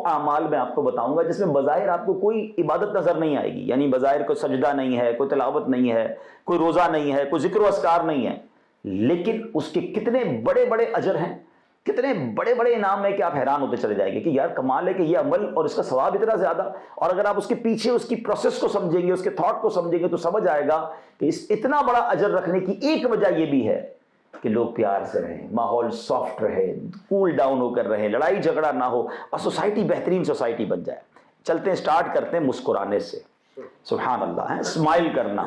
اعمال میں آپ کو بتاؤں گا جس میں بظاہر آپ کو کوئی عبادت نظر نہیں آئے گی، یعنی بظاہر کوئی سجدہ نہیں ہے، کوئی تلاوت نہیں ہے، کوئی روزہ نہیں ہے، کوئی ذکر و اذکار نہیں ہے، لیکن اس کے کتنے بڑے بڑے اجر ہیں، کتنے بڑے بڑے انعام ہیں کہ آپ حیران ہوتے چلے جائیں گے کہ یار کمال ہے کہ یہ عمل اور اس کا ثواب اتنا زیادہ. اور اگر آپ اس کے پیچھے اس کی پروسیس کو سمجھیں گے، اس کے تھاٹ کو سمجھیں گے تو سمجھ آئے گا کہ اس اتنا بڑا اجر رکھنے کی ایک وجہ یہ بھی ہے کہ لوگ پیار سے رہیں، ماحول سافٹ رہے، کول ڈاؤن ہو کر رہیں، لڑائی جھگڑا نہ ہو اور سوسائٹی بہترین سوسائٹی بن جائے. چلتے ہیں، سٹارٹ کرتے ہیں مسکرانے سے. سبحان اللہ ہے، اسمائل کرنا.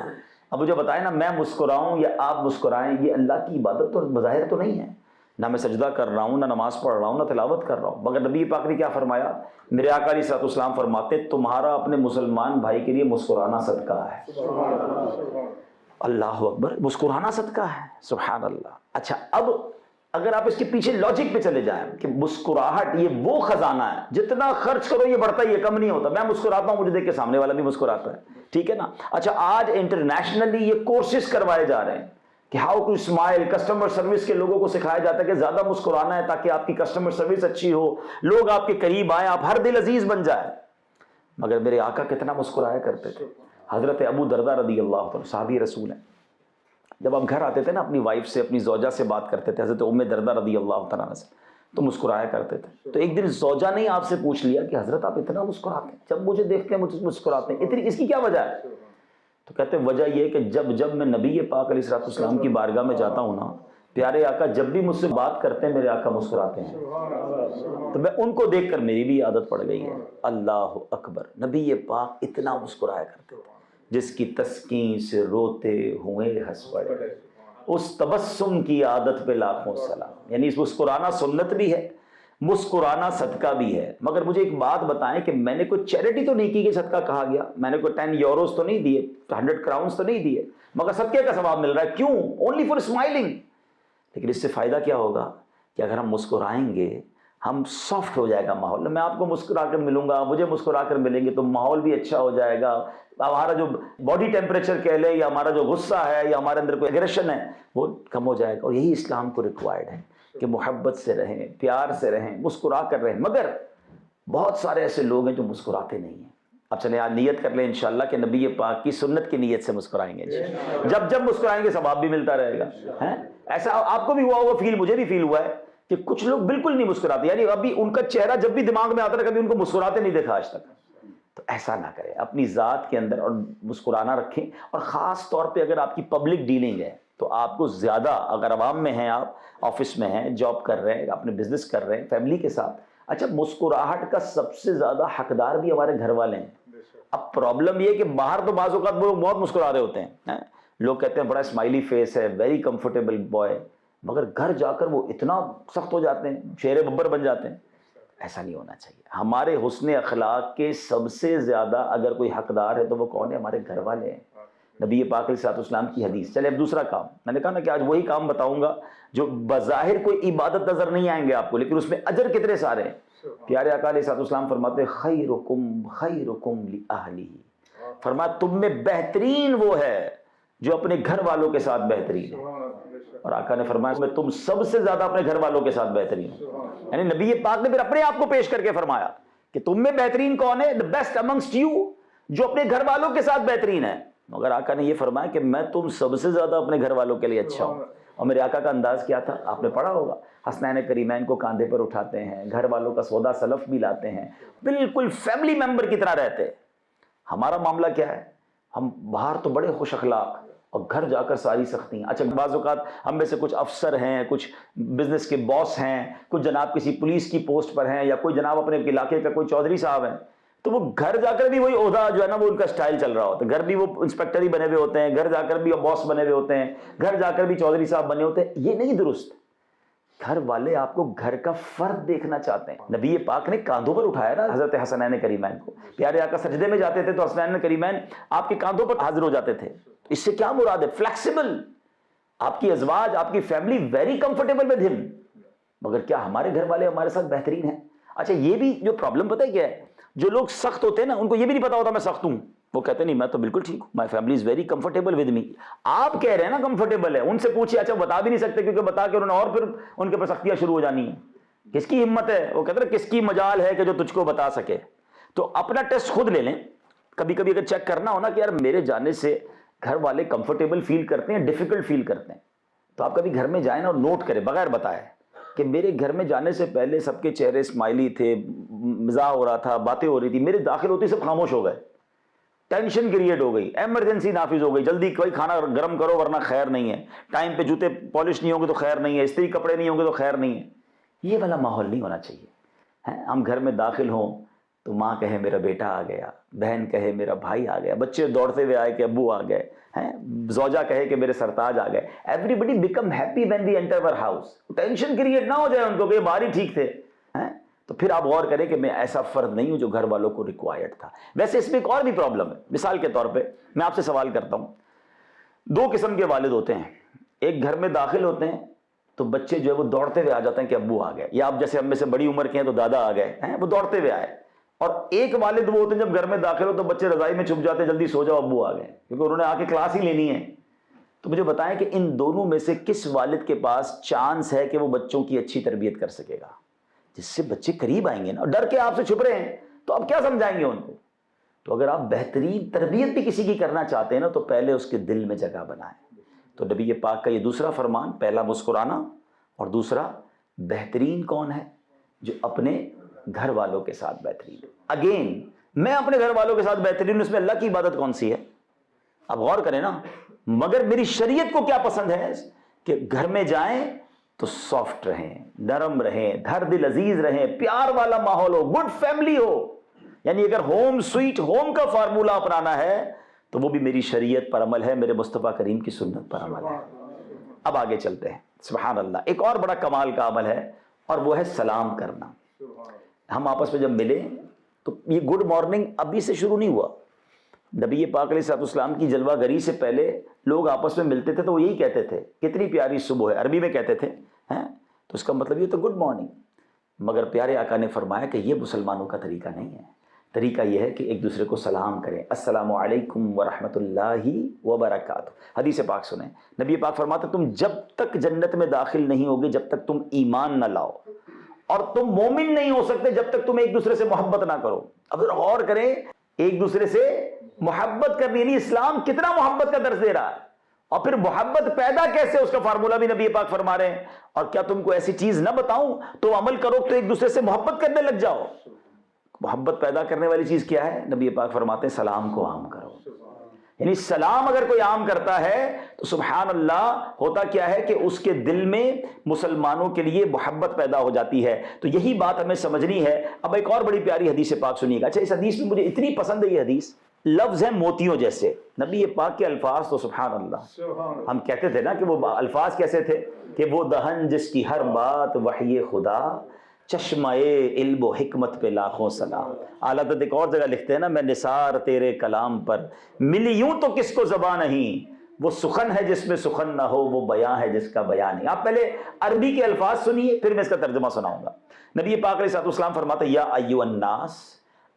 اب مجھے بتائیں نا، میں مسکراؤں یا آپ مسکرائیں، یہ اللہ کی عبادت تو بظاہر تو نہیں ہے. نہ میں سجدہ کر رہا ہوں، نہ نماز پڑھ رہا ہوں، نہ تلاوت کر رہا ہوں، مگر نبی پاک نے کیا فرمایا؟ میرے آقا علیہ الصلوۃ والسلام فرماتے تمہارا اپنے مسلمان بھائی کے لیے مسکرانا صدقہ ہے. اللہ اکبر، مسکرانا صدقہ ہے. سبحان اللہ. اچھا، اب اگر آپ اس کے پیچھے لاجک پہ چلے جائیں کہ مسکراہٹ یہ وہ خزانہ ہے، جتنا خرچ کرو یہ بڑھتا ہی ہے، کم نہیں ہوتا. میں مسکراتا ہوں، مجھے دیکھ کے سامنے والا بھی مسکراتا ہے، ٹھیک ہے نا. اچھا، آج انٹرنیشنلی یہ کورسز کروائے جا رہے ہیں کہ how to smile. Customer service کے لوگوں کو سکھایا جاتا ہے کہ زیادہ مسکرانا ہے تاکہ آپ کی کسٹمر سروس اچھی ہو، لوگ آپ کے قریب آئیں، آپ ہر دل عزیز بن جائے. مگر میرے آقا کتنا مسکرایا کرتے تھے. حضرت ابو درداء رضی اللہ عنہ صحابی رسول ہیں، جب آپ گھر آتے تھے نا اپنی وائف سے، اپنی زوجہ سے بات کرتے تھے، حضرت ام درداء رضی اللہ تعالیٰ عنہ سے، تو مسکرایا کرتے تھے. تو ایک دن زوجہ نے آپ سے پوچھ لیا کہ حضرت آپ اتنا مسکراتے ہیں، جب مجھے دیکھتے ہیں مجھے مسکراتے ہیں، اتنی اس کی کیا وجہ ہے؟ تو کہتے ہیں وجہ یہ کہ جب میں نبی پاک علیہ الصلوۃ والسلام کی بارگاہ میں جاتا ہوں نا، پیارے آقا جب بھی مجھ سے بات کرتے ہیں میرے آقا مسکراتے ہیں، تو میں ان کو دیکھ کر میری بھی عادت پڑ گئی ہے. اللہ اکبر. نبی پاک اتنا مسکرایا کرتے تھے، جس کی تسکین سے روتے ہوئے ہنس پڑے، اس تبسم کی عادت پہ لاکھوں سلام. یعنی اس مسکرانا سنت بھی ہے، مسکرانا صدقہ بھی ہے. مگر مجھے ایک بات بتائیں کہ میں نے کوئی چیریٹی تو نہیں کی کہ صدقہ کہا گیا، میں نے کوئی 10 یوروز تو نہیں دیے، 100 کراؤنز تو نہیں دیے، مگر صدقے کا ثواب مل رہا ہے. کیوں؟ Only for smiling. لیکن اس سے فائدہ کیا ہوگا کہ اگر ہم مسکرائیں گے، ہم سافٹ ہو جائے گا ماحول. میں آپ کو مسکرا کر ملوں گا، مجھے مسکرا کر ملیں گے تو ماحول بھی اچھا ہو جائے گا. ہمارا جو باڈی ٹیمپریچر کہہ لیں، یا ہمارا جو غصہ ہے، یا ہمارے اندر کوئی ایگریشن ہے، وہ کم ہو جائے گا. اور یہی اسلام کو ریکوائرڈ ہے کہ محبت سے رہیں، پیار سے رہیں، مسکرا کر رہیں. مگر بہت سارے ایسے لوگ ہیں جو مسکراتے نہیں ہیں. اب چلیں آج نیت کر لیں انشاءاللہ کہ نبی پاک کی سنت کی نیت سے مسکرائیں گے. جب مسکرائیں گے ثواب بھی ملتا رہے گا. ایسا آپ کو بھی ہوا ہوگا فیل، مجھے بھی فیل ہوا ہے کہ کچھ لوگ بالکل نہیں مسکراتے، یعنی ابھی ان کا چہرہ جب بھی دماغ میں آتا ہے کبھی ان کو مسکراتے نہیں دیکھا آج تک. تو ایسا نہ کریں، اپنی ذات کے اندر اور مسکرانا رکھیں. اور خاص طور پہ اگر آپ کی پبلک ڈیلنگ ہے تو آپ کو زیادہ، اگر عوام میں ہیں، آپ آفس میں ہیں، جاب کر رہے ہیں، اپنے بزنس کر رہے ہیں، فیملی کے ساتھ، اچھا مسکراہٹ کا سب سے زیادہ حقدار بھی ہمارے گھر والے ہیں. اب پرابلم یہ کہ باہر تو بعض اوقات لوگ بہت مسکرا رہے ہوتے ہیں، لوگ کہتے ہیں بڑا اسمائلی فیس ہے، ویری کمفرٹیبل بوائے، مگر گھر جا کر وہ اتنا سخت ہو جاتے ہیں، شیر ببر بن جاتے ہیں. ایسا نہیں ہونا چاہیے. ہمارے حسن اخلاق کے سب سے زیادہ اگر کوئی حقدار ہے تو وہ کون ہے؟ ہمارے گھر والے ہیں. نبی پاک علیہ الصلوۃ والسلام کی حدیث. چلے اب دوسرا کام، میں نے کہا نا کہ آج وہی کام بتاؤں گا جو بظاہر کوئی عبادت نظر نہیں آئیں گے آپ کو، لیکن اس میں اجر کتنے سارے ہیں. پیارے آقا علیہ الصلوۃ والسلام فرماتے خیرکم لأہلہ، فرمایا تم میں بہترین وہ ہے جو اپنے گھر والوں کے ساتھ بہترین ہے. اور آقا نے فرمایا میں تم سب سے زیادہ اپنے گھر والوں کے ساتھ بہترین ہوں. یعنی نبی پاک نے پھر اپنے آپ کو پیش کر کے فرمایا کہ تم میں بہترین کون ہے؟ the best amongst you، جو اپنے گھر والوں کے ساتھ بہترین ہے. مگر آقا نے یہ فرمایا کہ میں تم سب سے زیادہ اپنے گھر والوں کے لیے اچھا ہوں. اور میرے آقا کا انداز کیا تھا؟ آپ نے پڑھا ہوگا، حسنین کریمین کو کاندھے پر اٹھاتے ہیں، گھر والوں کا سودا سلف بھی لاتے ہیں، بالکل فیملی ممبر کی طرح رہتے ہیں. ہمارا معاملہ کیا ہے؟ ہم باہر تو بڑے خوش اخلاق اور گھر جا کر ساری سختی. اچھا بعض اوقات ہم میں سے کچھ افسر ہیں، کچھ بزنس کے باس ہیں، کچھ جناب کسی پولیس کی پوسٹ پر ہیں، یا کوئی جناب اپنے علاقے کا کوئی چودھری صاحب ہیں، تو وہ گھر جا کر بھی وہی عہدہ جو ہے نا وہ ان کا سٹائل چل رہا ہوتا ہے. گھر بھی وہ انسپیکٹر ہی بنے ہوئے ہوتے ہیں، گھر جا کر بھی باس بنے ہوئے ہوتے ہیں، گھر جا کر بھی چودھری صاحب بنے ہوتے ہیں. یہ نہیں درست. گھر والے آپ کو گھر کا فرد دیکھنا چاہتے ہیں. نبی پاک نے کاندھوں پر اٹھایا نا حضرت حسنین کریمین کو. پیارے آقا سجدے میں جاتے تھے تو حسنین کریمین آپ کے کاندھوں پر حاضر ہو جاتے تھے. اس سے کیا مراد ہے؟ فلیکسیبل. آپ کی ازواج، آپ کی فیملی ویری کمفرٹیبل ود ہم. مگر کیا ہمارے گھر والے ہمارے ساتھ بہترین ہیں؟ اچھا یہ بھی جو پرابلم پتہ ہے کیا ہے، جو لوگ سخت ہوتے ہیں نا ان کو یہ بھی نہیں پتا ہوتا میں سخت ہوں. وہ کہتے نہیں میں تو بالکل ٹھیک ہوں، my family is very comfortable with me. آپ کہہ رہے ہیں نا کمفرٹیبل ہے، ان سے پوچھیے. اچھا بتا بھی نہیں سکتے کیونکہ بتا کے انہوں نے اور پھر ان کے پر سختیاں شروع ہو جانی ہیں. کس کی ہمت ہے؟ وہ کہتے ہیں کس کی مجال ہے کہ جو تجھ کو بتا سکے. تو اپنا ٹیسٹ خود لے لیں. کبھی کبھی اگر چیک کرنا ہو نا کہ یار میرے جانے سے گھر والے کمفرٹیبل فیل کرتے ہیں, ڈیفیکلٹ فیل کرتے ہیں, تو آپ کبھی گھر میں جائیں نا اور نوٹ کریں بغیر بتائے کہ میرے گھر میں جانے سے پہلے سب کے چہرے اسمائلی تھے, مزاح ہو رہا تھا, باتیں ہو رہی تھی, میرے داخل ہوتے سب خاموش ہو گئے, ٹینشن کریٹ ہو گئی, ایمرجنسی نافذ ہو گئی, جلدی کوئی کھانا گرم کرو ورنہ خیر نہیں ہے, ٹائم پہ جوتے پالش نہیں ہوں گے تو خیر نہیں ہے, استری کپڑے نہیں ہوں گے تو خیر نہیں ہے. یہ والا ماحول نہیں ہونا چاہیے. ہم گھر میں داخل ہوں تو ماں کہے میرا بیٹا آ گیا, بہن کہے میرا بھائی آ گیا, بچے دوڑتے ہوئے آئے کہ ابو آ گئے, زوجہ کہے کہ میرے سرتاج آ گئے. Everybody became happy when they enter our house. Tension create نہ ہو جائے ان کو کہ باہر ہی ٹھیک تھے. تو پھر آپ غور کریں کہ میں ایسا فرد نہیں ہوں جو گھر والوں کو ریکوائرڈ تھا. ویسے اس میں ایک اور بھی پرابلم ہے. مثال کے طور پہ میں آپ سے سوال کرتا ہوں, دو قسم کے والد ہوتے ہیں. ایک گھر میں داخل ہوتے ہیں تو بچے جو ہے وہ دوڑتے ہوئے آ جاتے ہیں کہ ابو آ گئے, یا آپ جیسے ہم میں سے بڑی عمر کے ہیں تو دادا آ گئے, وہ دوڑتے ہوئے آئے. اور ایک والد وہ ہوتے ہیں جب گھر میں داخل ہو تو بچے رضائی میں چھپ جاتے ہیں, جلدی سو جاؤ ابو آ گئے, کیونکہ انہوں نے آ کے کلاس ہی لینی ہے. تو مجھے بتائیں کہ ان دونوں میں سے کس والد کے پاس چانس ہے کہ وہ بچوں کی اچھی تربیت کر سکے گا, جس سے بچے قریب آئیں گے نا. اور ڈر کے آپ سے چھپ رہے ہیں تو آپ کیا سمجھائیں گے ان کو؟ تو اگر آپ بہترین تربیت بھی کسی کی کرنا چاہتے ہیں نا تو پہلے اس کے دل میں جگہ بنائیں. تو نبی پاک کا یہ دوسرا فرمان, پہلا مسکرانا اور دوسرا بہترین کون ہے؟ جو اپنے گھر والوں کے ساتھ بہترین. اگین میں اپنے گھر والوں کے ساتھ بہترین ہوں, اس میں اللہ کی عبادت کون سی ہے؟ آپ غور کریں نا. مگر میری شریعت کو کیا پسند ہے کہ گھر میں جائیں تو سافٹ رہیں, نرم رہیں, دھر دل عزیز رہیں, پیار والا ماحول ہو, گڈ فیملی ہو. یعنی اگر ہوم سویٹ ہوم کا فارمولہ اپنانا ہے تو وہ بھی میری شریعت پر عمل ہے, میرے مصطفیٰ کریم کی سنت پر عمل ہے. اب آگے چلتے ہیں. سبحان اللہ, ایک اور بڑا کمال کا عمل ہے اور وہ ہے سلام کرنا. ہم آپس میں جب ملے تو یہ گڈ مارننگ ابھی سے شروع نہیں ہوا. نبی پاک علیہ السلام کی جلوہ گری سے پہلے لوگ آپس میں ملتے تھے تو وہ یہی کہتے تھے کتنی پیاری صبح ہے, عربی میں کہتے تھے, تو اس کا مطلب یہ تو گڈ مارننگ. مگر پیارے آقا نے فرمایا کہ یہ مسلمانوں کا طریقہ نہیں ہے. طریقہ یہ ہے کہ ایک دوسرے کو سلام کریں, السلام علیکم ورحمۃ اللہ وبرکاتہ. حدیث پاک سنیں, نبی پاک فرماتے تم جب تک جنت میں داخل نہیں ہوگے جب تک تم ایمان نہ لاؤ, اور تم مومن نہیں ہو سکتے جب تک تم ایک دوسرے سے محبت نہ کرو. اب غور کریں, ایک دوسرے سے محبت کرنی, یعنی اسلام کتنا محبت کا درس دے رہا ہے. اور پھر محبت پیدا کیسے, اس کا فارمولہ بھی نبی پاک فرما رہے ہیں. اور کیا تم کو ایسی چیز نہ بتاؤں تو عمل کرو تو ایک دوسرے سے محبت کرنے لگ جاؤ. محبت پیدا کرنے والی چیز کیا ہے؟ نبی پاک فرماتے ہیں سلام کو عام کرو. یعنی سلام اگر کوئی عام کرتا ہے تو سبحان اللہ ہوتا کیا ہے کہ اس کے دل میں مسلمانوں کے لیے محبت پیدا ہو جاتی ہے. تو یہی بات ہمیں سمجھنی ہے. اب ایک اور بڑی پیاری حدیث پاک سنیے گا. اچھا, اس حدیث میں مجھے اتنی پسند ہے یہ حدیث, لفظ ہیں موتیوں جیسے. نبی پاک کے الفاظ تو سبحان اللہ, ہم کہتے تھے نا کہ وہ الفاظ کیسے تھے کہ وہ دہن جس کی ہر بات وحی خدا, چشمہ علم و حکمت پہ لاکھوں سلام. اعلیٰ حضرت ایک اور جگہ لکھتے ہیں نا, میں نثار تیرے کلام پر ملی یوں تو کس کو زبان نہیں, وہ سخن ہے جس میں سخن نہ ہو, وہ بیاں ہے جس کا بیان نہیں. آپ پہلے عربی کے الفاظ سنیے پھر میں اس کا ترجمہ سناؤں گا. نبی پاک علیہ السلام فرماتے ہیں یا ایھا الناس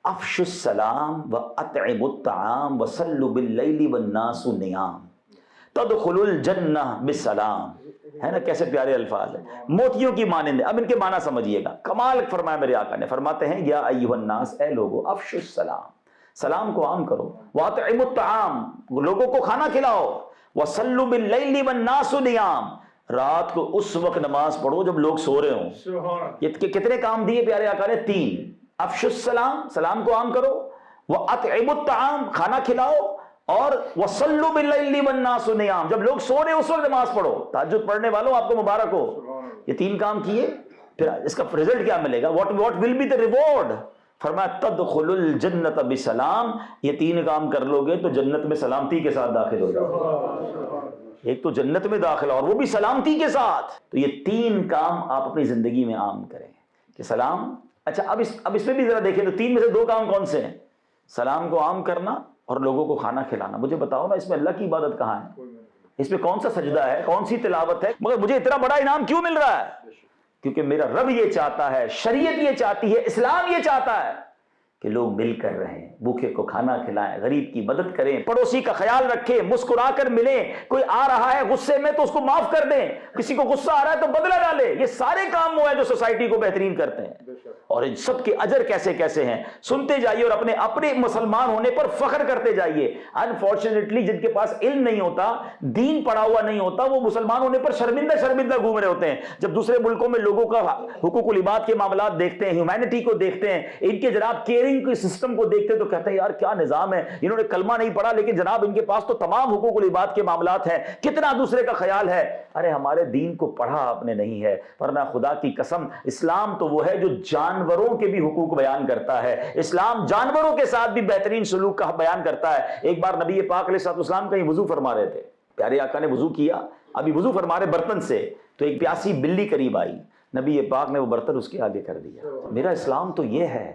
افشوا السلام واطعموا الطعام وصلوا باللیل والناس نیام تدخلوا الجنہ بالسلام. ہے نا کیسے پیارے الفاظ ہیں, موتیوں کی مانند. اب ان کے معنی سمجھیے گا, کمال فرمایا میرے آقا نے. فرماتے ہیں یا ایھا الناس, اے لوگو, افشوا السلام, سلام کو عام کرو, واطعموا الطعام, لوگوں کو کھانا کھلاؤ, وصلوا باللیل والناس نیام, رات کو اس وقت نماز پڑھو جب لوگ سو رہے ہوں. یہ کتنے کام دیے پیارے آقا نے؟ 3. افشوا السلام, سلام کو عام کرو, واطعموا الطعام, کھانا کھلاؤ, اور وصلوا باللیل والناس نیام, جب لوگ سو رہے اس وقت نماز پڑھو. تہجد پڑھنے والوں آپ کو مبارک ہو. یہ 3 کام کیے, پھر اس کا رزلٹ کیا ملے گا؟ What will be the reward? فرمایا تدخلوا الجنۃ بسلام, یہ 3 کام کر لو گے تو جنت میں سلامتی کے ساتھ داخل ہو جاؤ. ایک تو جنت میں داخلہ اور وہ بھی سلامتی کے ساتھ. تو یہ 3 کام آپ اپنی زندگی میں عام کریں کہ سلام. اچھا, اب اس میں بھی ذرا دیکھیں تو 3 میں سے 2 کام کون سے ہیں؟ سلام کو عام کرنا اور لوگوں کو کھانا کھلانا. مجھے بتاؤ نا, اس میں اللہ کی عبادت کہاں ہے؟ اس میں کون سا سجدہ ہے, کون سی تلاوت ہے؟ مگر مجھے اتنا بڑا انعام کیوں مل رہا ہے؟ کیونکہ میرا رب یہ چاہتا ہے, شریعت یہ چاہتی ہے, اسلام یہ چاہتا ہے کہ لوگ مل کر رہیں، بھوکے کو کھانا کھلائیں، غریب کی مدد کریں، پڑوسی کا خیال رکھیں، مسکرا کر ملیں، کوئی آ رہا ہے غصے میں تو اس کو معاف کر دیں، کسی کو غصہ آ رہا ہے تو بدلہ ڈالیں۔ یہ سارے کام وہ ہیں جو سوسائٹی کو بہترین کرتے ہیں، اور ان سب کے اجر کیسے کیسے ہیں سنتے جائیے، اور اپنے مسلمان ہونے پر فخر کرتے جائیے۔ انفارچونیٹلی جن کے پاس علم نہیں ہوتا، دین پڑھا ہوا نہیں ہوتا، وہ مسلمان ہونے پر شرمندہ گھوم رہے ہوتے ہیں۔ جب دوسرے ملکوں میں لوگوں کا حقوق العباد کے معاملات دیکھتے ہیں، ہیومینٹی کو دیکھتے ہیں، ان کے جناب کیئرنگ کے سسٹم کو دیکھتے ہیں، تو کہتے ہیں یار کیا نظام ہے، انہوں نے کلمہ نہیں پڑھا لیکن جناب ان کے پاس تو تمام حقوق العباد کے معاملات ہیں، کتنا دوسرے کا خیال ہے۔ ارے ہمارے دین کو پڑھا آپ نے نہیں ہے، ورنہ خدا کی قسم اسلام تو وہ ہے جو جانوروں کے بھی حقوق بیان کرتا ہے، اسلام جانوروں کے ساتھ بھی بہترین سلوک کا بیان کرتا ہے۔ ایک بار نبی پاک علیہ الصلوۃ والسلام کہیں وضو فرما رہے تھے، پیارے آقا نے وضو کیا، ابھی وضو فرما رہے برتن سے، تو ایک پیاسی بلی قریب آئی، نبی پاک نے وہ برتن اس کے آگے کر دیا۔ میرا اسلام تو یہ ہے،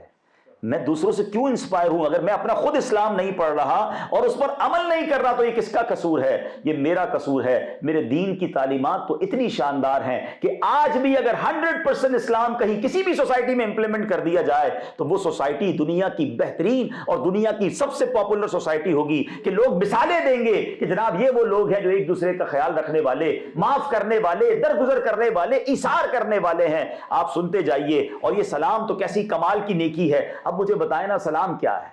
میں دوسروں سے کیوں انسپائر ہوں؟ اگر میں اپنا خود اسلام نہیں پڑھ رہا اور اس پر عمل نہیں کر رہا تو یہ کس کا قصور ہے؟ یہ میرا قصور ہے۔ میرے دین کی تعلیمات تو اتنی شاندار ہیں کہ آج بھی اگر 100% اسلام کہیں کسی بھی سوسائٹی میں امپلیمنٹ کر دیا جائے تو وہ سوسائٹی دنیا کی بہترین اور دنیا کی سب سے پاپولر سوسائٹی ہوگی، کہ لوگ مثالیں دیں گے کہ جناب یہ وہ لوگ ہیں جو ایک دوسرے کا خیال رکھنے والے، معاف کرنے والے، درگزر کرنے والے، ایثار کرنے والے ہیں۔ آپ سنتے جائیے۔ اور یہ سلام تو کیسی کمال کی نیکی ہے۔ اب مجھے بتائیں نا سلام کیا ہے؟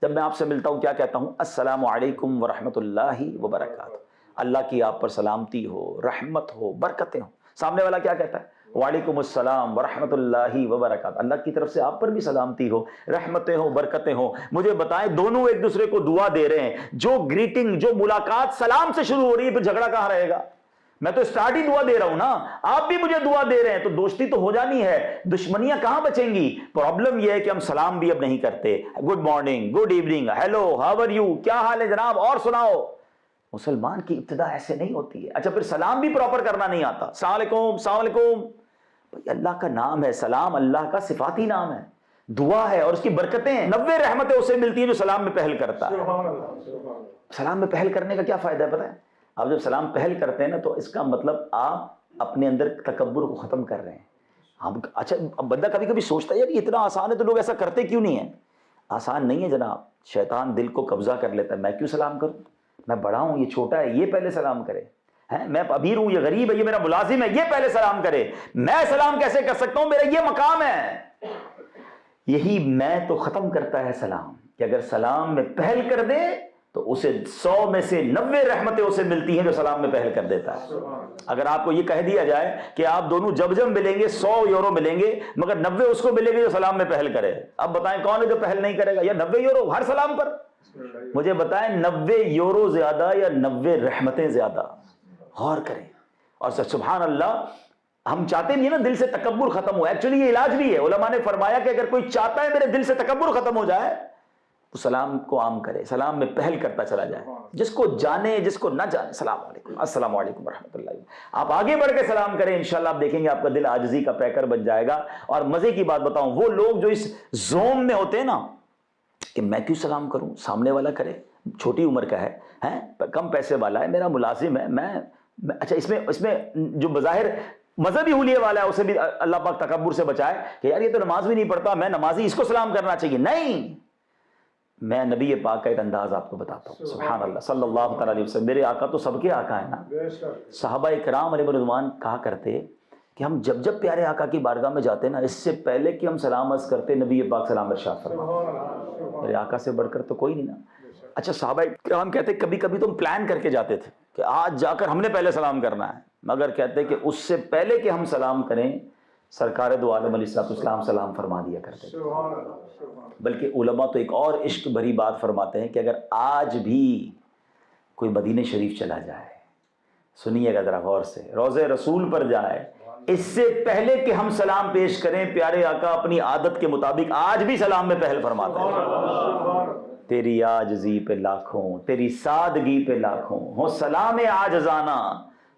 جب میں آپ سے ملتا ہوں کیا کہتا ہوں؟ السلام علیکم ورحمۃ اللہ وبرکاتہ، اللہ کی آپ پر سلامتی ہو، رحمت ہو، برکتیں ہوں۔ سامنے والا کیا کہتا ہے؟ وعلیکم السلام ورحمۃ اللہ وبرکاتہ، اللہ کی طرف سے آپ پر بھی سلامتی ہو، رحمتیں ہوں، برکتیں ہوں۔ مجھے بتائیں دونوں ایک دوسرے کو دعا دے رہے ہیں، جو گریٹنگ، جو ملاقات سلام سے شروع ہو رہی ہے، پھر جھگڑا کہاں رہے گا؟ میں تو اسٹارٹ ہی دعا دے رہا ہوں نا، آپ بھی مجھے دعا دے رہے ہیں، تو دوستی تو ہو جانی ہے، دشمنیاں کہاں بچیں گی؟ پرابلم یہ ہے کہ ہم سلام بھی اب نہیں کرتے، good morning, good evening, hello, how are you, کیا حال ہے جناب، اور سناؤ۔ مسلمان کی ابتدا ایسے نہیں ہوتی ہے۔ اچھا پھر سلام بھی پراپر کرنا نہیں آتا، السلام علیکم، السلام علیکم۔ بھائی اللہ کا نام ہے سلام، اللہ کا صفاتی نام ہے، دعا ہے اور اس کی برکتیں ہیں، 90 رحمتیں اسے ملتی ہیں جو سلام میں پہل کرتا ہے۔ سلام میں پہل کرنے کا کیا فائدہ ہے پتہ ہے؟ آپ جب سلام پہل کرتے ہیں نا تو اس کا مطلب آپ اپنے اندر تکبر کو ختم کر رہے ہیں۔ اچھا بندہ کبھی کبھی سوچتا ہے یار یہ اتنا آسان ہے تو لوگ ایسا کرتے کیوں نہیں ہیں؟ آسان نہیں ہے جناب، شیطان دل کو قبضہ کر لیتا ہے۔ میں کیوں سلام کروں؟ میں بڑا ہوں، یہ چھوٹا ہے، یہ پہلے سلام کرے، میں امیر ہوں، یہ غریب ہے، یہ میرا ملازم ہے، یہ پہلے سلام کرے، میں سلام کیسے کر سکتا ہوں؟ میرا یہ مقام ہے۔ یہی میں تو ختم کرتا ہے سلام، کہ اگر سلام میں پہل کر دے تو اسے 100 میں سے 90 رحمتیں اسے ملتی ہیں جو سلام میں پہل کر دیتا ہے۔ اگر آپ کو یہ کہہ دیا جائے کہ آپ دونوں جب ملیں گے 100 یورو ملیں گے، مگر 90 اس کو ملیں گے جو سلام میں پہل کرے، اب بتائیں کون ہے جو پہل نہیں کرے گا؟ یا 90 یورو ہر سلام پر؟ مجھے بتائیں 90 یورو زیادہ یا 90 رحمتیں زیادہ؟ غور کریں۔ اور سبحان اللہ، ہم چاہتے نہیں نا دل سے تکبر ختم ہو، ایکچولی یہ علاج بھی ہے۔ علماء نے فرمایا کہ اگر کوئی چاہتا ہے میرے دل سے تکبر ختم ہو جائے تو سلام کو عام کرے، سلام میں پہل کرتا چلا جائے، جس کو جانے جس کو نہ جانے، السلام علیکم، السلام علیکم ورحمۃ اللہ، آپ آگے بڑھ کے سلام کریں، انشاءاللہ آپ دیکھیں گے آپ کا دل عاجزی کا پیکر بن جائے گا۔ اور مزے کی بات بتاؤں، وہ لوگ جو اس زوم میں ہوتے ہیں نا کہ میں کیوں سلام کروں، سامنے والا کرے، چھوٹی عمر کا ہے، کم پیسے والا ہے، میرا ملازم ہے، میں اچھا اس میں جو بظاہر مذہبی حلیے والا ہے اسے بھی اللہ پاک تکبر سے بچائے کہ یار یہ تو نماز بھی نہیں پڑھتا، میں نمازی، اس کو سلام کرنا چاہیے۔ نہیں، میں نبی پاک کا ایک انداز آپ کو بتاتا ہوں، سبحان اللہ صلی اللہ تعالی علیہ وسلم، میرے آقا تو سب کے آقا ہیں نا۔ صحابہ کرام علیہ رضوان کہا کرتے کہ ہم جب پیارے آقا کی بارگاہ میں جاتے نا، اس سے پہلے کہ ہم سلام عرض کرتے نبی پاک سلام ارشاد فرماتے، میرے آقا سے بڑھ کر تو کوئی نہیں نا۔ اچھا صحابہ کرام کہتے کبھی کبھی تو ہم پلان کر کے جاتے تھے کہ آج جا کر ہم نے پہلے سلام کرنا ہے، مگر کہتے کہ اس سے پہلے کہ ہم سلام کریں سرکار دو عالم علیہ السلام سلام فرما دیا کرتے۔ بلکہ علماء تو ایک اور عشق بھری بات فرماتے ہیں کہ اگر آج بھی کوئی مدینہ شریف چلا جائے، سنیے گا ذرا غور سے، روضہ رسول پر جائے، اس سے پہلے کہ ہم سلام پیش کریں پیارے آقا اپنی عادت کے مطابق آج بھی سلام میں پہل فرماتے ہیں۔ تیری عاجزی پہ لاکھوں، تیری سادگی پہ لاکھوں، ہو سلام عاجزانہ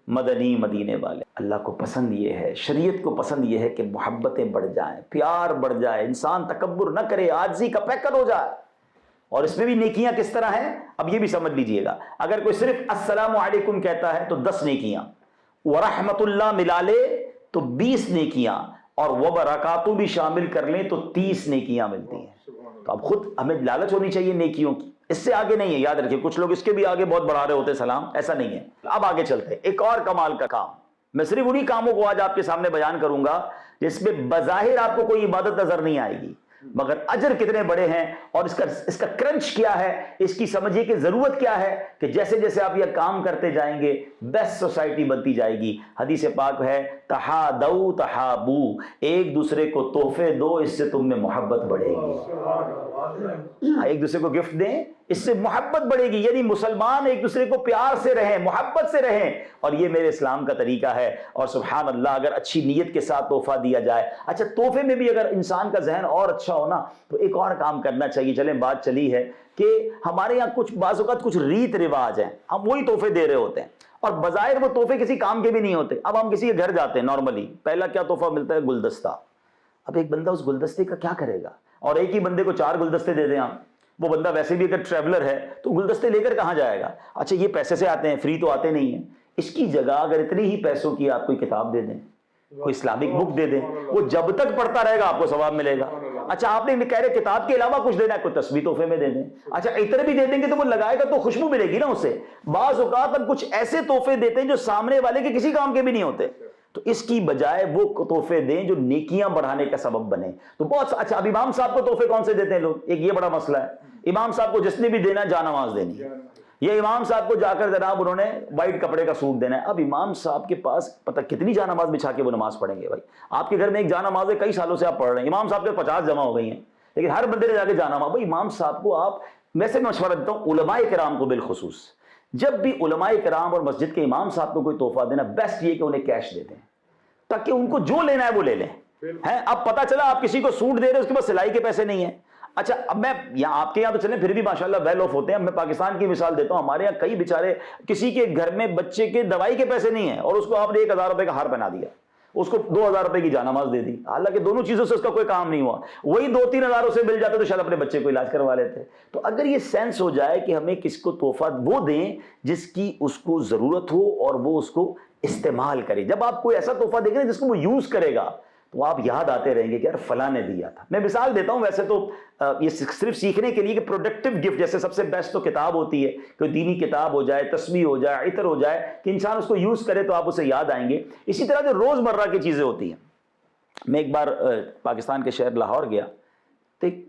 مدنی مدینے والے۔ اللہ کو پسند یہ ہے، شریعت کو پسند یہ ہے کہ محبتیں بڑھ جائیں، پیار بڑھ جائے، انسان تکبر نہ کرے، عاجزی کا پیکر ہو جائے۔ اور اس میں بھی نیکیاں کس طرح ہیں اب یہ بھی سمجھ لیجئے گا۔ اگر کوئی صرف السلام علیکم کہتا ہے تو 10 نیکیاں، ورحمت اللہ ملا لے تو 20 نیکیاں، اور وہ برکاتوں بھی شامل کر لیں تو 30 نیکیاں ملتی ہیں. تو اب خود ہمیں لالچ ہونی چاہیے نیکیوں کی، اس سے آگے نہیں ہے، یاد رکھیے. کچھ لوگ اس کے بھی آگے بہت بڑھا رہے ہوتے سلام، ایسا نہیں ہے. اب آگے چلتے ہیں، ایک اور کمال کا کام. میں صرف انہی کاموں کو آج آپ کے سامنے بیان کروں گا جس میں بظاہر آپ کو کوئی عبادت نظر نہیں آئے گی، مگر اجر کتنے بڑے ہیں اور اس کا کرنچ کیا ہے، اس کی سمجھیے کہ ضرورت کیا ہے، کہ جیسے جیسے آپ یہ کام کرتے جائیں گے بیسٹ سوسائٹی بنتی جائے گی. حدیث پاک ہے تحادو تحابو، ایک دوسرے کو تحفے دو، اس سے تم میں محبت بڑھے گی. ایک دوسرے کو گفٹ دیں، اس سے محبت بڑھے گی. یعنی مسلمان ایک دوسرے کو پیار سے رہیں، محبت سے رہیں، اور یہ میرے اسلام کا طریقہ ہے. اور سبحان اللہ اگر اچھی نیت کے ساتھ تحفہ دیا جائے. اچھا تحفے میں بھی اگر انسان کا ذہن اور اچھا ہونا تو ایک اور کام کرنا چاہیے. چلیں بات چلی ہے کہ ہمارے یہاں کچھ بعض اوقات کچھ ریت رواج ہیں، ہم وہی تحفے دے رہے ہوتے ہیں اور بظاہر وہ تحفے کسی کام کے بھی نہیں ہوتے. اب ہم کسی کے گھر جاتے ہیں، نارملی پہلا کیا تحفہ ملتا ہے؟ گلدستہ. اب ایک بندہ اس گلدستے کا کیا کرے گا؟ اور ایک ہی بندے کو 4 گلدستے دے دیں ہم، وہ بندہ ویسے بھی اگر ٹریولر ہے تو گلدستے لے کر کہاں جائے گا؟ اچھا یہ پیسے سے آتے ہیں، فری تو آتے نہیں ہیں. اس کی جگہ اگر اتنی ہی پیسوں کی آپ کوئی کتاب دے دیں، کوئی اسلامک بک دے دیں، وہ جب تک پڑھتا رہے گا آپ کو ثواب ملے گا. اچھا آپ نے کہہ رہے کتاب کے علاوہ کچھ دینا ہے، کوئی تسبیح تحفے میں دے دیں. اچھا اتنے بھی دے دیں گے تو وہ لگائے گا تو خوشبو ملے گی نا اس سے. بعض اوقات ہم کچھ ایسے تحفے دیتے ہیں جو سامنے والے کے کسی کام کے بھی نہیں ہوتے، تو اس کی بجائے وہ تحفے دیں جو نیکیاں بڑھانے کا سبب بنے. تو بہت اچھا. اب امام صاحب کو تحفے کون سے دیتے ہیں لوگ؟ ایک یہ بڑا مسئلہ ہے. امام صاحب کو جس نے بھی دینا جا نماز دینی، یہ امام صاحب کو جا کر جناب انہوں نے وائٹ کپڑے کا سوٹ دینا ہے. اب امام صاحب کے پاس پتہ کتنی جا نماز بچھا کے وہ نماز پڑھیں گے. بھائی آپ کے گھر میں ایک جا نماز ہے، کئی سالوں سے آپ پڑھ رہے ہیں، امام صاحب کے 50 جمع ہو گئی ہیں، لیکن ہر بندے نے جا کے جا نماز. بھائی امام صاحب کو آپ، میں سے مشورہ دیتا ہوں علماء کرام کو بالخصوص، جب بھی علماء کرام اور مسجد کے امام صاحب کو کوئی تحفہ دینا، بیسٹ یہ کہ انہیں کیش دے دیں تاکہ ان کو جو لینا ہے وہ لے لیں. اب پتہ چلا آپ کسی کو سوٹ دے رہے ہیں، اس کے پاس سلائی کے پیسے نہیں ہیں. اچھا اب میں یہاں آپ کے یہاں تو چلیں پھر بھی ماشاءاللہ ویل آف ہوتے ہیں. میں پاکستان کی مثال دیتا ہوں، ہمارے یہاں کئی بیچارے کسی کے گھر میں بچے کے دوائی کے پیسے نہیں ہیں اور اس کو آپ نے 1000 روپے کا ہار پہنا دیا، اس کو 2000 روپے کی جانماز دے دی، حالانکہ دونوں چیزوں سے اس کا کوئی کام نہیں ہوا. وہی 2-3 ہزار اسے مل جاتے تو شاید اپنے بچے کو علاج کروا لیتے. تو اگر یہ سینس ہو جائے کہ ہمیں کس کو تحفہ وہ دیں جس کی اس کو ضرورت ہو اور وہ اس کو استعمال کرے. جب آپ کوئی ایسا تحفہ دیں گے جس کو وہ یوز کرے گا تو آپ یاد آتے رہیں گے کہ یار فلاں نے دیا تھا. میں مثال دیتا ہوں، ویسے تو یہ صرف سیکھنے کے لیے کہ پروڈکٹیو گفٹ، جیسے سب سے بیسٹ تو کتاب ہوتی ہے، کوئی دینی کتاب ہو جائے، تسبیح ہو جائے، عطر ہو جائے، کہ انسان اس کو یوز کرے تو آپ اسے یاد آئیں گے. اسی طرح جو روز مرہ کی چیزیں ہوتی ہیں. میں ایک بار پاکستان کے شہر لاہور گیا تو ایک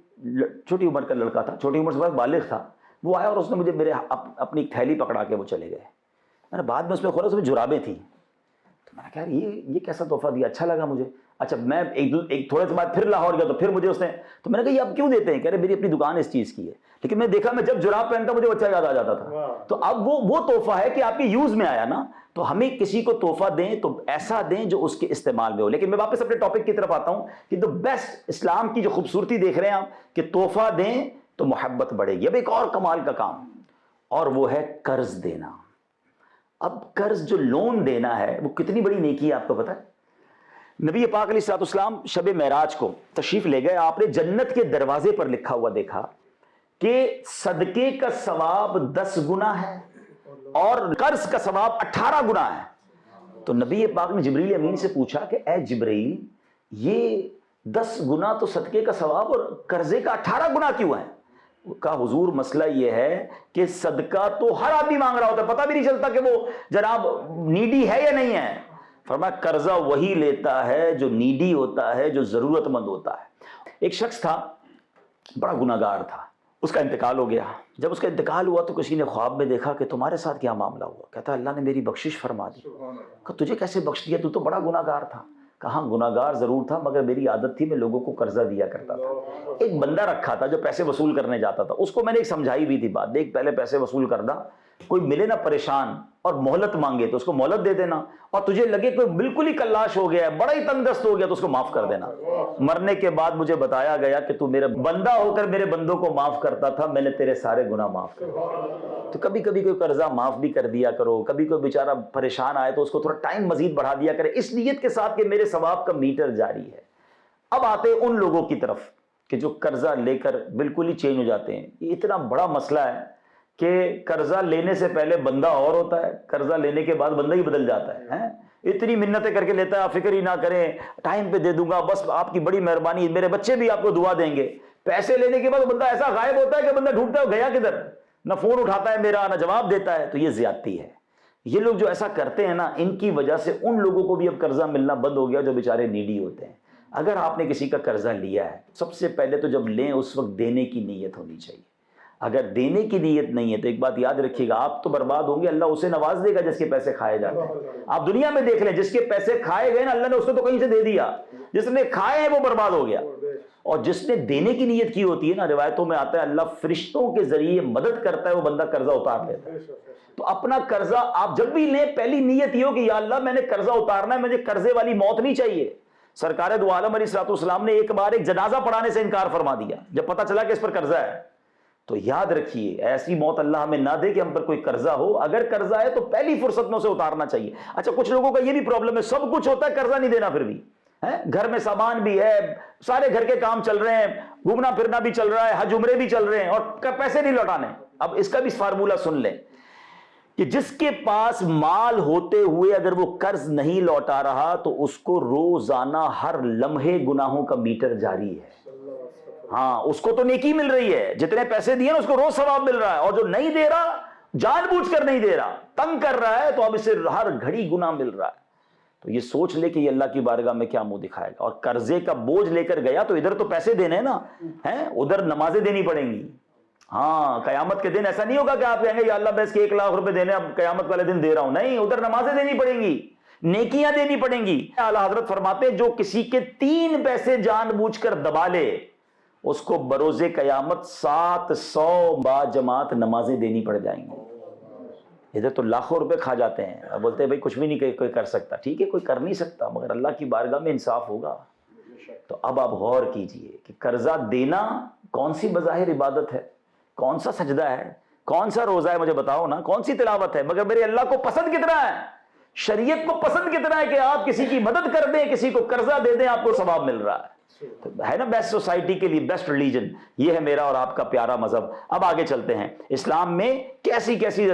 چھوٹی عمر کا لڑکا تھا، چھوٹی عمر سے بہت بالغ تھا. وہ آیا اور اس نے مجھے میرے اپنی ایک تھیلی پکڑا کے وہ چلے گئے. میں نے بعد میں اس میں کھولا، اس میں جرابیں تھیں. تو میں نے کہا یہ کیسا تحفہ دیا، اچھا لگا مجھے. اچھا میں ایک تھوڑے سے بعد پھر لاہور گیا تو پھر مجھے اس نے، تو میں نے کہا یہ آپ کیوں دیتے ہیں؟ کہہ رہے میری اپنی دکان اس چیز کی ہے. لیکن میں دیکھا میں جب جراب پہنتا مجھے بچہ یاد آ جاتا تھا. تو اب وہ تحفہ ہے کہ آپ کے یوز میں آیا نا. تو ہمیں کسی کو تحفہ دیں تو ایسا دیں جو اس کے استعمال میں ہو. لیکن میں واپس اپنے ٹاپک کی طرف آتا ہوں کہ جو بیسٹ اسلام کی جو خوبصورتی دیکھ رہے ہیں آپ کہ تحفہ دیں تو محبت بڑھے گی. اب ایک اور کمال کا کام، اور وہ ہے قرض دینا. اب قرض جو لون دینا ہے وہ کتنی بڑی نیکی ہے آپ کو پتہ ہے؟ نبی پاک علیہ الصلوۃ والسلام شب معراج کو تشریف لے گئے. آپ نے جنت کے دروازے پر لکھا ہوا دیکھا کہ صدقے کا ثواب 10 گنا ہے اور قرض کا ثواب 18 گنا ہے. تو نبی پاک نے جبریل امین سے پوچھا کہ اے جبریل، یہ 10 گنا تو صدقے کا ثواب اور قرضے کا 18 گنا کیوں ہے؟ کہا حضور مسئلہ یہ ہے کہ صدقہ تو ہر آدمی مانگ رہا ہوتا ہے، پتہ بھی نہیں چلتا کہ وہ جناب نیڈی ہے یا نہیں ہے. فرمایا قرضہ وہی لیتا ہے جو نیڈی ہوتا ہے، جو ضرورت مند ہوتا ہے. ایک شخص تھا، بڑا گناہگار تھا، اس کا انتقال ہو گیا. جب اس کا انتقال ہوا تو کسی نے خواب میں دیکھا کہ تمہارے ساتھ کیا معاملہ ہوا. کہتا اللہ نے میری بخشش فرما دی. کہ تجھے کیسے بخش دیا؟ تو بڑا گناہگار تھا. کہا گناہگار ضرور تھا مگر میری عادت تھی میں لوگوں کو قرضہ دیا کرتا تھا. ایک بندہ رکھا تھا جو پیسے وصول کرنے جاتا تھا، اس کو میں نے ایک سمجھائی بھی تھی بات، دیکھ پہلے پیسے وصول کرنا، کوئی ملے نا پریشان اور مہلت مانگے تو اس کو مہلت دے دینا، اور تجھے لگے کوئی بالکل ہی کلاش ہو گیا ہے، بڑا ہی تنگ دست ہو گیا تو اس کو معاف کر دینا. مرنے کے بعد مجھے بتایا گیا کہ تو میرا بندہ ہو کر میرے بندوں کو معاف کرتا تھا، میں نے تیرے سارے گناہ معاف کر دیے. تو کبھی کبھی کوئی قرضہ معاف بھی کر دیا کرو. کبھی کوئی بیچارہ پریشان آئے تو اس کو تھوڑا ٹائم مزید بڑھا دیا کرے، اس نیت کے ساتھ کہ میرے ثواب کا میٹر جاری ہے. اب آتے ان لوگوں کی طرف کہ جو قرضہ لے کر بالکل ہی چینج ہو جاتے ہیں. یہ اتنا بڑا مسئلہ ہے کہ قرضہ لینے سے پہلے بندہ اور ہوتا ہے، قرضہ لینے کے بعد بندہ ہی بدل جاتا ہے. اتنی منتیں کر کے لیتا ہے, آپ فکر ہی نہ کریں, ٹائم پہ دے دوں گا, بس آپ کی بڑی مہربانی, میرے بچے بھی آپ کو دعا دیں گے. پیسے لینے کے بعد بندہ ایسا غائب ہوتا ہے کہ بندہ ڈھونڈتا ہے گیا کدھر, نہ فون اٹھاتا ہے میرا, نہ جواب دیتا ہے. تو یہ زیادتی ہے. یہ لوگ جو ایسا کرتے ہیں نا, ان کی وجہ سے ان لوگوں کو بھی اب قرضہ ملنا بند ہو گیا جو بیچارے نیڈی ہوتے ہیں. اگر آپ نے کسی کا قرضہ لیا ہے, سب سے پہلے تو جب لیں اس وقت دینے کی نیت ہونی چاہیے. اگر دینے کی نیت نہیں ہے تو ایک بات یاد رکھیے گا, آپ تو برباد ہوں گے, اللہ اسے نواز دے گا جس کے پیسے کھائے جاتے ہیں. آپ دنیا میں دیکھ لیں, جس کے پیسے کھائے گئے نا, اللہ نے اس کو تو کہیں سے دے دیا. جس نے کھائے ہیں وہ برباد ہو گیا. اور جس نے دینے کی نیت کی ہوتی ہے نا, روایتوں میں آتا ہے اللہ فرشتوں کے ذریعے مدد کرتا ہے, وہ بندہ قرضہ اتار لیتا ہے. تو اپنا قرضہ آپ جب بھی لیں, پہلی نیت یہ ہو کہ یا اللہ میں نے قرضہ اتارنا ہے, مجھے قرضے والی موت نہیں چاہیے. سرکار دو عالم علیہ السلام نے ایک بار ایک جنازہ پڑھانے سے انکار فرما دیا جب پتہ چلا کہ اس پر قرضہ ہے. تو یاد رکھیے, ایسی موت اللہ ہمیں نہ دے کہ ہم پر کوئی قرضہ ہو. اگر قرضہ ہے تو پہلی فرصت میں اسے اتارنا چاہیے. اچھا, کچھ لوگوں کا یہ بھی پرابلم ہے, سب کچھ ہوتا ہے, قرضہ نہیں دینا پھر بھی. گھر میں سامان بھی ہے, سارے گھر کے کام چل رہے ہیں, گھومنا پھرنا بھی چل رہا ہے, حج عمرے بھی چل رہے ہیں, اور پیسے نہیں لوٹانے. اب اس کا بھی فارمولہ سن لیں کہ جس کے پاس مال ہوتے ہوئے اگر وہ قرض نہیں لوٹا رہا تو اس کو روزانہ ہر لمحے گناہوں کا میٹر جاری ہے. ہاں, اس کو تو نیکی مل رہی ہے, جتنے پیسے دیے نا اس کو روز ثواب مل رہا ہے. اور جو نہیں دے رہا, جان بوجھ کر نہیں دے رہا, تنگ کر رہا ہے, تو اب اسے ہر گھڑی گناہ مل رہا ہے. تو یہ سوچ لے کہ یہ اللہ کی بارگاہ میں کیا منہ دکھائے گا. اور قرضے کا بوجھ لے کر گیا تو ادھر تو پیسے دینے ہیں نا, ادھر نمازیں دینی پڑیں گی. ہاں, قیامت کے دن ایسا نہیں ہوگا کہ آپ کہیں گے یا اللہ میں اس کے 1 لاکھ روپے دینے, اب قیامت والے دن دے رہا ہوں. نہیں, ادھر نمازیں دینی پڑیں گی, نیکیاں دینی پڑیں گی. اعلیٰ حضرت فرماتے ہیں جو کسی کے 3 پیسے جان بوجھ کر دبا لے, اس کو بروز قیامت 700 با جماعت نمازیں دینی پڑ جائیں گی. ادھر تو لاکھوں روپے کھا جاتے ہیں, اب بولتے ہیں بھائی کچھ بھی نہیں کوئی کر سکتا. ٹھیک ہے, کوئی کر نہیں سکتا, مگر اللہ کی بارگاہ میں انصاف ہوگا. تو اب آپ غور کیجئے کہ قرضہ دینا کون سی بظاہر عبادت ہے, کون سا سجدہ ہے, کون سا روزہ ہے, مجھے بتاؤ نا, کون سی تلاوت ہے, مگر میرے اللہ کو پسند کتنا ہے, شریعت کو پسند کتنا ہے کہ آپ کسی کی مدد کر دیں, کسی کو قرضہ دے دیں, آپ کو ثواب مل رہا ہے. ہے نا بیسٹ سوسائٹی کے لیے بیسٹ ریلیجن. یہ ہے میرا اور آپ کا پیارا مذہب. اب آگے چلتے ہیں, اسلام میں کیسی کیسی